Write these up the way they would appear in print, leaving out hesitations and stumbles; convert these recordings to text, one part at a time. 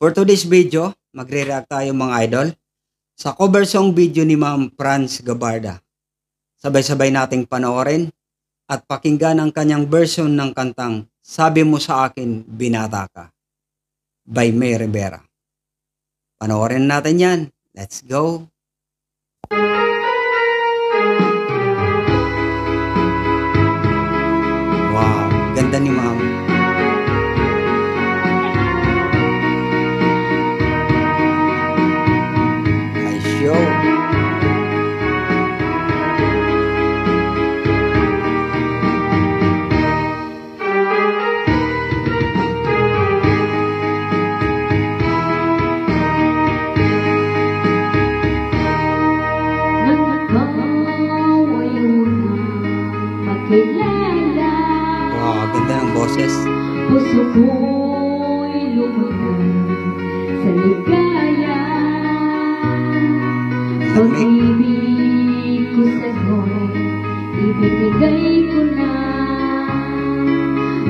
For today's video, magre-react tayo mga idol sa cover song video ni Ma'am Franz Gabarda. Sabay-sabay nating panoorin at pakinggan ang kanyang version ng kantang Sabi Mo Sa Akin Binata Ka by May Rivera. Panoorin natin yan. Let's go! Wow, ganda ni Ma'am. Nice show. Wow, ganda ng boses. Puso ko'y lumalang sa ligaya. Pag-ibig ko sa'yo, ibinigay ko na.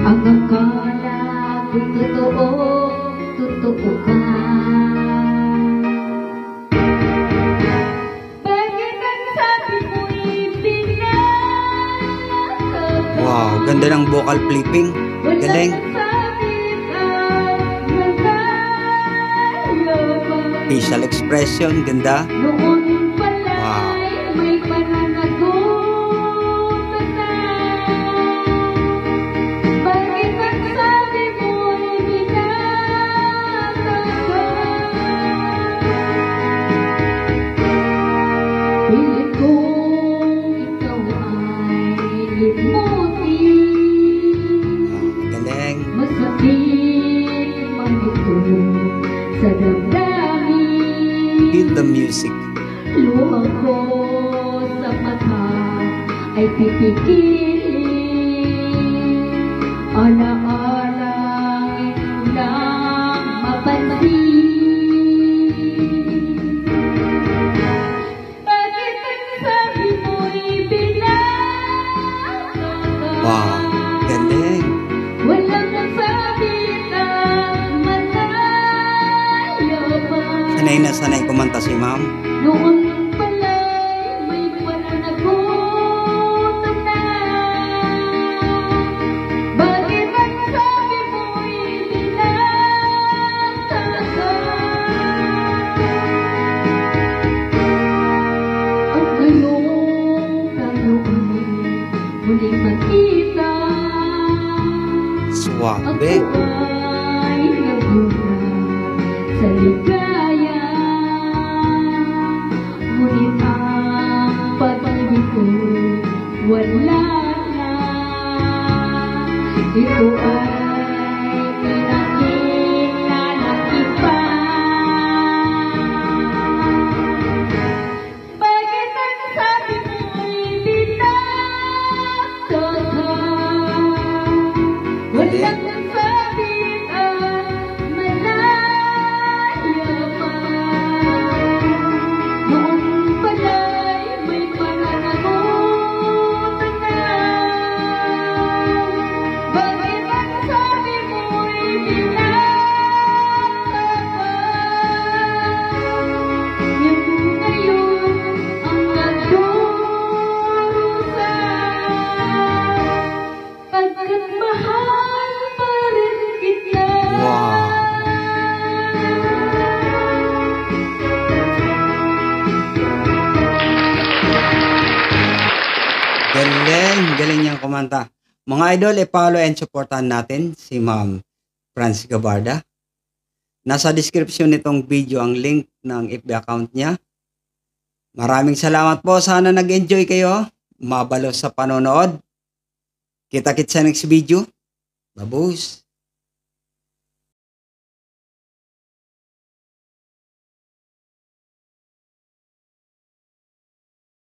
Ang akala ko'y totoo, totoo ka. Wow, ganda ng vocal flipping. Galing. Facial expression, ganda. Wow. Feel the music. Luha ko sa mata ay pipigilin. Ala-ala lang mapansin. Bakit ang sabi mo'y binata ka? Wow, galing. Walang nagsabi na malayo pa. Sanay na sanay kumanta si Ma'am. Noon pala'y may pananagutan na. Bakit ang sabi mo'y binata ka? At ngayong tayo ay muling magkita. Suwabe. Ako ay nagmula sa ligaya. Ngunit ang pag-ibig ko wala na. Ito ay pinakilala iba. Bakit ang sabi mo'y binata ka? Walang nagsabi na malaya pa. Noon pala'y may pananagutan na. Bakit ang sabi mo'y binata pa? Yung ngayon ang nagdurusa. Pagkat mahal pa rin kita. Wow. Galing niyang kumanta. Mga idol, i-follow and supportan natin si Ma'am Franz Gabarda. Nasa description nitong video ang link ng FB account niya. Maraming salamat po. Sana nag-enjoy kayo. Mabalos sa panonood. Kita-kits sa next video. Babus.